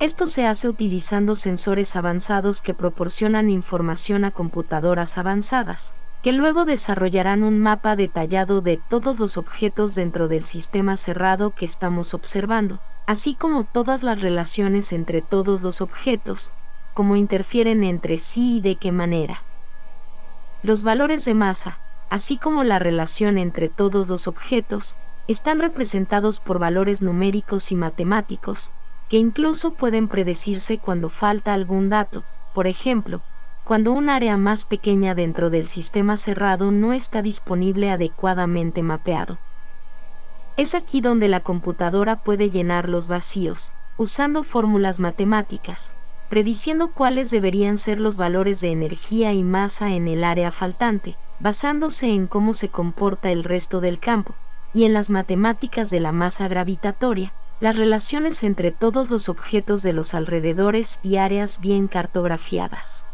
Esto se hace utilizando sensores avanzados que proporcionan información a computadoras avanzadas, que luego desarrollarán un mapa detallado de todos los objetos dentro del sistema cerrado que estamos observando, así como todas las relaciones entre todos los objetos, cómo interfieren entre sí y de qué manera. Los valores de masa, así como la relación entre todos los objetos, están representados por valores numéricos y matemáticos, que incluso pueden predecirse cuando falta algún dato, por ejemplo, cuando un área más pequeña dentro del sistema cerrado no está disponible adecuadamente mapeado. Es aquí donde la computadora puede llenar los vacíos, usando fórmulas matemáticas, prediciendo cuáles deberían ser los valores de energía y masa en el área faltante, basándose en cómo se comporta el resto del campo, y en las matemáticas de la masa gravitatoria, las relaciones entre todos los objetos de los alrededores y áreas bien cartografiadas.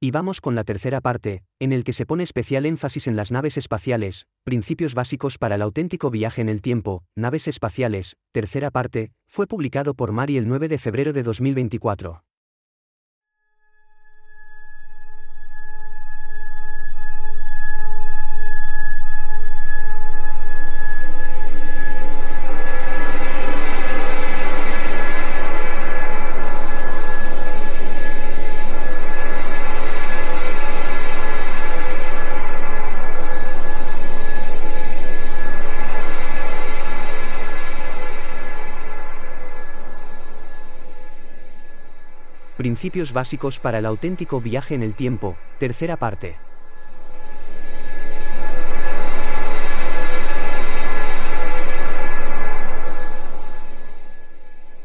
Y vamos con la tercera parte, en el que se pone especial énfasis en las naves espaciales, principios básicos para el auténtico viaje en el tiempo, naves espaciales, tercera parte, fue publicado por Mari el 9 de febrero de 2024. Principios básicos para el auténtico viaje en el tiempo, tercera parte.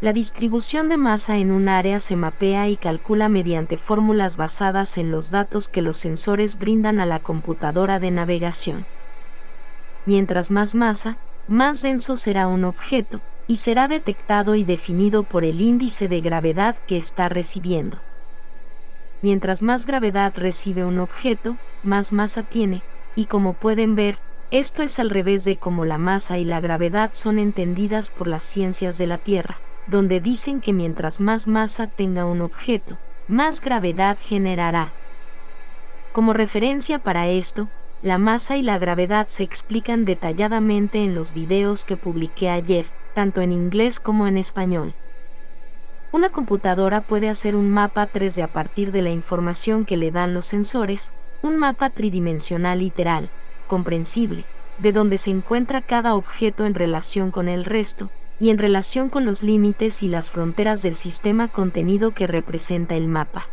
La distribución de masa en un área se mapea y calcula mediante fórmulas basadas en los datos que los sensores brindan a la computadora de navegación. Mientras más masa, más denso será un objeto, y será detectado y definido por el índice de gravedad que está recibiendo. Mientras más gravedad recibe un objeto, más masa tiene, y como pueden ver, esto es al revés de cómo la masa y la gravedad son entendidas por las ciencias de la Tierra, donde dicen que mientras más masa tenga un objeto, más gravedad generará. Como referencia para esto, la masa y la gravedad se explican detalladamente en los videos que publiqué ayer, tanto en inglés como en español. Una computadora puede hacer un mapa 3D a partir de la información que le dan los sensores, un mapa tridimensional literal, comprensible, de donde se encuentra cada objeto en relación con el resto, y en relación con los límites y las fronteras del sistema contenido que representa el mapa.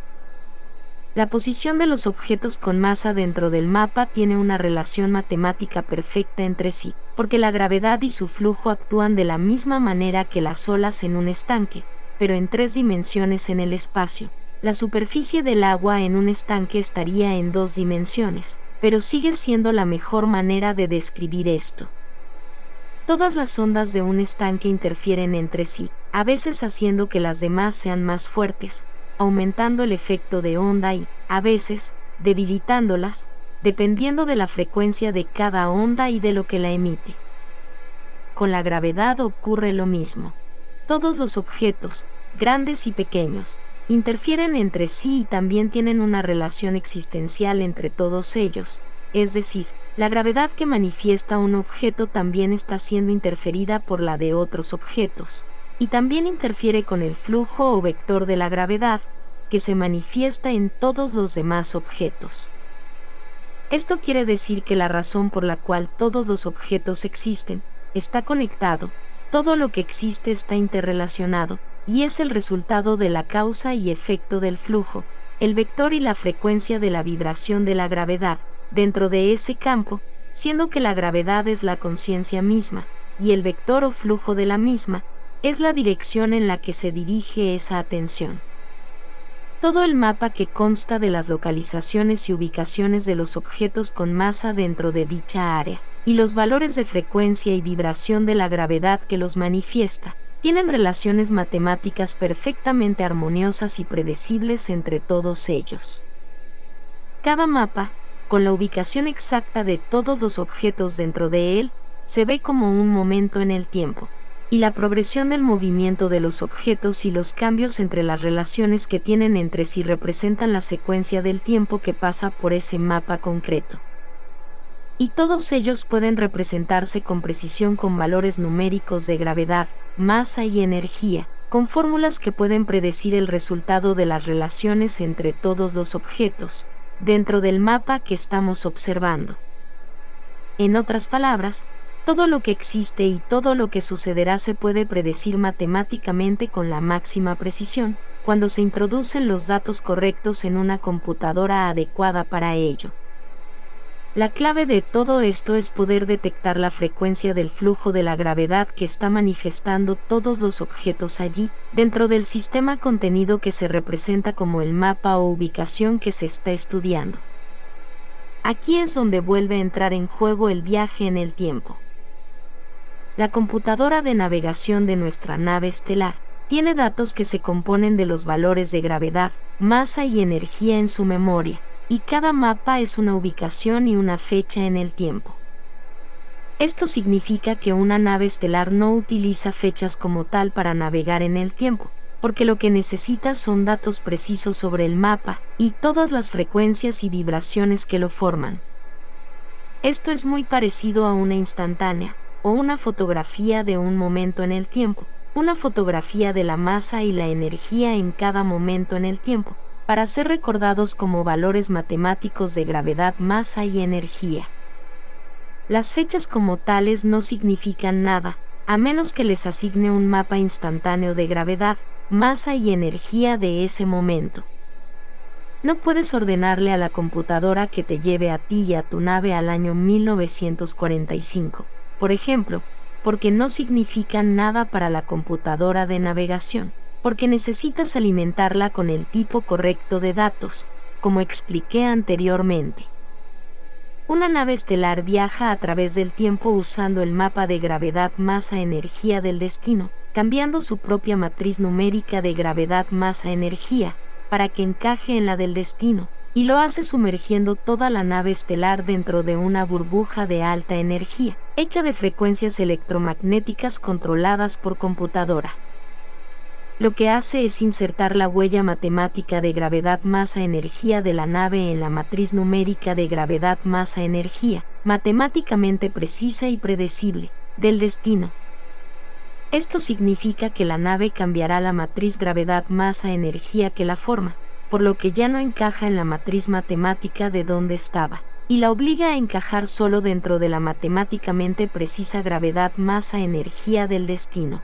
La posición de los objetos con masa dentro del mapa tiene una relación matemática perfecta entre sí, porque la gravedad y su flujo actúan de la misma manera que las olas en un estanque, pero en 3 dimensiones en el espacio. La superficie del agua en un estanque estaría en 2 dimensiones, pero sigue siendo la mejor manera de describir esto. Todas las ondas de un estanque interfieren entre sí, a veces haciendo que las demás sean más fuertes, aumentando el efecto de onda y, a veces, debilitándolas, dependiendo de la frecuencia de cada onda y de lo que la emite. Con la gravedad ocurre lo mismo. Todos los objetos, grandes y pequeños, interfieren entre sí y también tienen una relación existencial entre todos ellos, es decir, la gravedad que manifiesta un objeto también está siendo interferida por la de otros objetos, y también interfiere con el flujo o vector de la gravedad, que se manifiesta en todos los demás objetos. Esto quiere decir que la razón por la cual todos los objetos existen, está conectado, todo lo que existe está interrelacionado, y es el resultado de la causa y efecto del flujo, el vector y la frecuencia de la vibración de la gravedad, dentro de ese campo, siendo que la gravedad es la conciencia misma, y el vector o flujo de la misma, es la dirección en la que se dirige esa atención. Todo el mapa que consta de las localizaciones y ubicaciones de los objetos con masa dentro de dicha área, y los valores de frecuencia y vibración de la gravedad que los manifiesta, tienen relaciones matemáticas perfectamente armoniosas y predecibles entre todos ellos. Cada mapa, con la ubicación exacta de todos los objetos dentro de él, se ve como un momento en el tiempo, y la progresión del movimiento de los objetos y los cambios entre las relaciones que tienen entre sí representan la secuencia del tiempo que pasa por ese mapa concreto. Y todos ellos pueden representarse con precisión con valores numéricos de gravedad, masa y energía, con fórmulas que pueden predecir el resultado de las relaciones entre todos los objetos, dentro del mapa que estamos observando. En otras palabras, todo lo que existe y todo lo que sucederá se puede predecir matemáticamente con la máxima precisión, cuando se introducen los datos correctos en una computadora adecuada para ello. La clave de todo esto es poder detectar la frecuencia del flujo de la gravedad que está manifestando todos los objetos allí, dentro del sistema contenido que se representa como el mapa o ubicación que se está estudiando. Aquí es donde vuelve a entrar en juego el viaje en el tiempo. La computadora de navegación de nuestra nave estelar tiene datos que se componen de los valores de gravedad, masa y energía en su memoria, y cada mapa es una ubicación y una fecha en el tiempo. Esto significa que una nave estelar no utiliza fechas como tal para navegar en el tiempo, porque lo que necesita son datos precisos sobre el mapa y todas las frecuencias y vibraciones que lo forman. Esto es muy parecido a una instantánea, o una fotografía de un momento en el tiempo, una fotografía de la masa y la energía en cada momento en el tiempo, para ser recordados como valores matemáticos de gravedad, masa y energía. Las fechas como tales no significan nada, a menos que les asigne un mapa instantáneo de gravedad, masa y energía de ese momento. No puedes ordenarle a la computadora que te lleve a ti y a tu nave al año 1945, por ejemplo, porque no significan nada para la computadora de navegación, porque necesitas alimentarla con el tipo correcto de datos, como expliqué anteriormente. Una nave estelar viaja a través del tiempo usando el mapa de gravedad, masa, energía del destino, cambiando su propia matriz numérica de gravedad, masa, energía, para que encaje en la del destino, y lo hace sumergiendo toda la nave estelar dentro de una burbuja de alta energía, hecha de frecuencias electromagnéticas controladas por computadora. Lo que hace es insertar la huella matemática de gravedad, masa, energía de la nave en la matriz numérica de gravedad, masa, energía, matemáticamente precisa y predecible, del destino. Esto significa que la nave cambiará la matriz gravedad, masa, energía que la forma, por lo que ya no encaja en la matriz matemática de donde estaba, y la obliga a encajar solo dentro de la matemáticamente precisa gravedad, masa, energía del destino.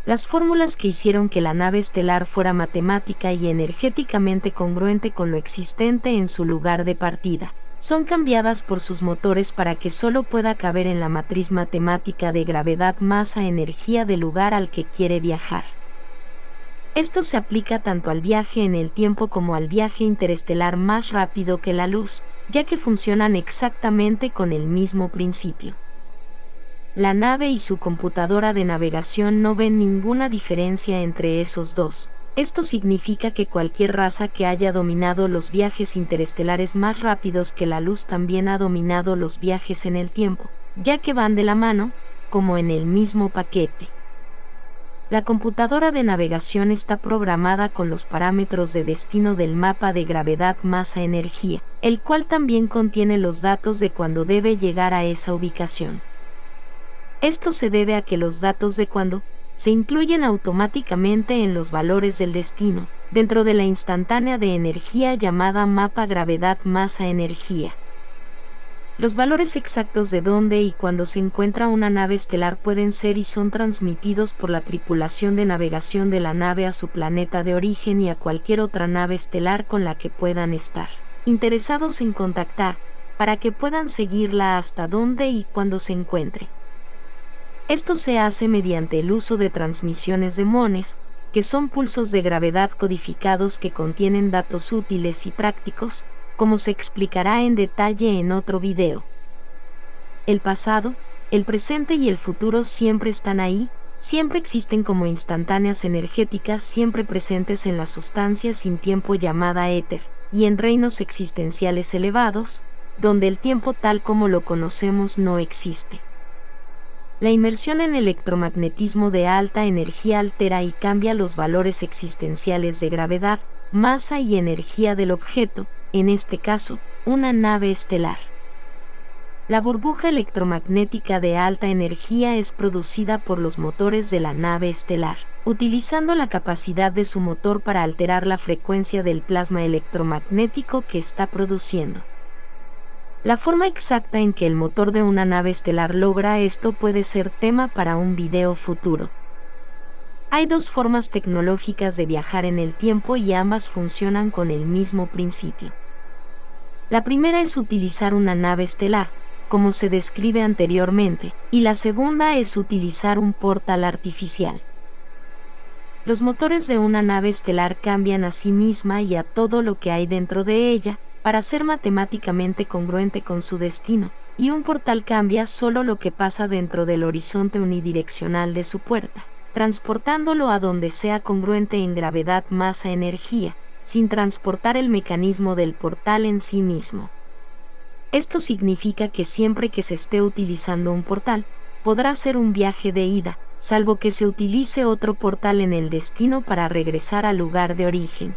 Las fórmulas que hicieron que la nave estelar fuera matemática y energéticamente congruente con lo existente en su lugar de partida, son cambiadas por sus motores para que solo pueda caber en la matriz matemática de gravedad, masa, energía del lugar al que quiere viajar. Esto se aplica tanto al viaje en el tiempo como al viaje interestelar más rápido que la luz, ya que funcionan exactamente con el mismo principio. La nave y su computadora de navegación no ven ninguna diferencia entre esos dos. Esto significa que cualquier raza que haya dominado los viajes interestelares más rápidos que la luz también ha dominado los viajes en el tiempo, ya que van de la mano, como en el mismo paquete. La computadora de navegación está programada con los parámetros de destino del mapa de gravedad, masa, energía, el cual también contiene los datos de cuándo debe llegar a esa ubicación. Esto se debe a que los datos de cuándo se incluyen automáticamente en los valores del destino, dentro de la instantánea de energía llamada mapa gravedad, masa, energía. Los valores exactos de dónde y cuándo se encuentra una nave estelar pueden ser y son transmitidos por la tripulación de navegación de la nave a su planeta de origen y a cualquier otra nave estelar con la que puedan estar interesados en contactar, para que puedan seguirla hasta donde y cuando se encuentre. Esto se hace mediante el uso de transmisiones de mones, que son pulsos de gravedad codificados que contienen datos útiles y prácticos, como se explicará en detalle en otro video. El pasado, el presente y el futuro siempre están ahí, siempre existen como instantáneas energéticas siempre presentes en la sustancia sin tiempo llamada éter, y en reinos existenciales elevados, donde el tiempo tal como lo conocemos no existe. La inmersión en electromagnetismo de alta energía altera y cambia los valores existenciales de gravedad, masa y energía del objeto, en este caso, una nave estelar. La burbuja electromagnética de alta energía es producida por los motores de la nave estelar, utilizando la capacidad de su motor para alterar la frecuencia del plasma electromagnético que está produciendo. La forma exacta en que el motor de una nave estelar logra esto puede ser tema para un video futuro. Hay dos formas tecnológicas de viajar en el tiempo y ambas funcionan con el mismo principio. La primera es utilizar una nave estelar, como se describe anteriormente, y la segunda es utilizar un portal artificial. Los motores de una nave estelar cambian a sí misma y a todo lo que hay dentro de ella, para ser matemáticamente congruente con su destino, y un portal cambia solo lo que pasa dentro del horizonte unidireccional de su puerta, transportándolo a donde sea congruente en gravedad, masa, energía, sin transportar el mecanismo del portal en sí mismo. Esto significa que siempre que se esté utilizando un portal, podrá ser un viaje de ida, salvo que se utilice otro portal en el destino para regresar al lugar de origen.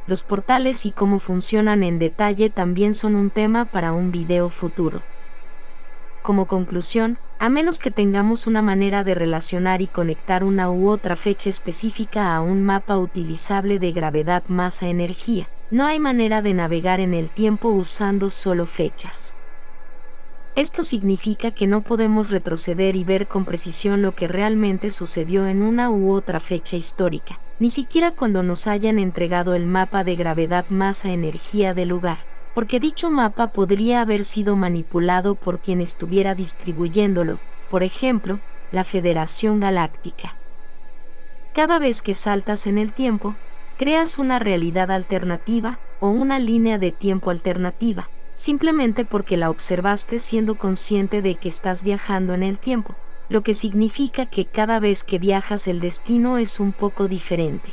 Los portales y cómo funcionan en detalle también son un tema para un video futuro. Como conclusión, a menos que tengamos una manera de relacionar y conectar una u otra fecha específica a un mapa utilizable de gravedad, masa, energía, no hay manera de navegar en el tiempo usando solo fechas. Esto significa que no podemos retroceder y ver con precisión lo que realmente sucedió en una u otra fecha histórica, ni siquiera cuando nos hayan entregado el mapa de gravedad, masa, energía del lugar, porque dicho mapa podría haber sido manipulado por quien estuviera distribuyéndolo, por ejemplo, la Federación Galáctica. Cada vez que saltas en el tiempo, creas una realidad alternativa o una línea de tiempo alternativa, simplemente porque la observaste siendo consciente de que estás viajando en el tiempo, lo que significa que cada vez que viajas el destino es un poco diferente.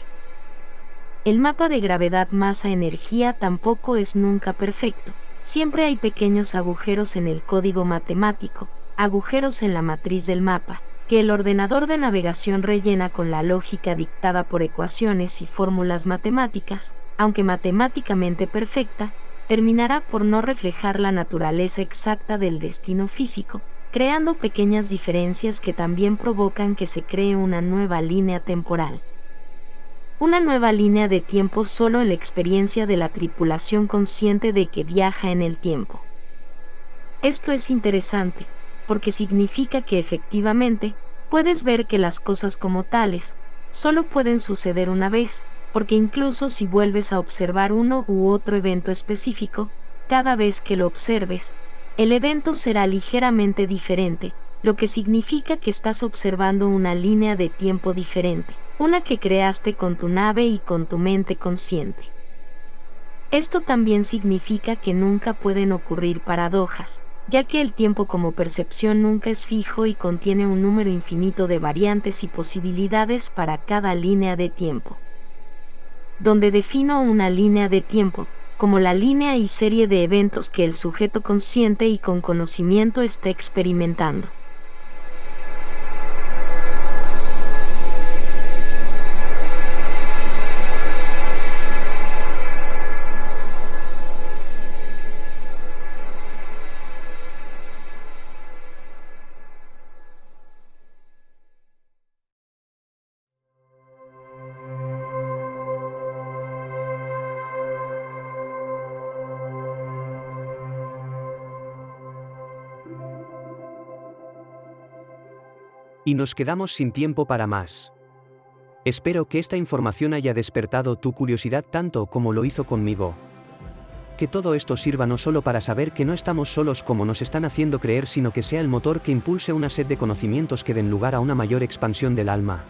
El mapa de gravedad, masa, energía tampoco es nunca perfecto. Siempre hay pequeños agujeros en el código matemático, agujeros en la matriz del mapa, que el ordenador de navegación rellena con la lógica dictada por ecuaciones y fórmulas matemáticas, aunque matemáticamente perfecta, terminará por no reflejar la naturaleza exacta del destino físico, creando pequeñas diferencias que también provocan que se cree una nueva línea temporal. Una nueva línea de tiempo solo en la experiencia de la tripulación consciente de que viaja en el tiempo. Esto es interesante, porque significa que efectivamente, puedes ver que las cosas como tales, solo pueden suceder una vez, porque incluso si vuelves a observar uno u otro evento específico, cada vez que lo observes, el evento será ligeramente diferente, lo que significa que estás observando una línea de tiempo diferente, una que creaste con tu nave y con tu mente consciente. Esto también significa que nunca pueden ocurrir paradojas, ya que el tiempo como percepción nunca es fijo y contiene un número infinito de variantes y posibilidades para cada línea de tiempo. Donde defino una línea de tiempo, como la línea y serie de eventos que el sujeto consciente y con conocimiento está experimentando. Y nos quedamos sin tiempo para más. Espero que esta información haya despertado tu curiosidad tanto como lo hizo conmigo. Que todo esto sirva no solo para saber que no estamos solos como nos están haciendo creer, sino que sea el motor que impulse una sed de conocimientos que den lugar a una mayor expansión del alma.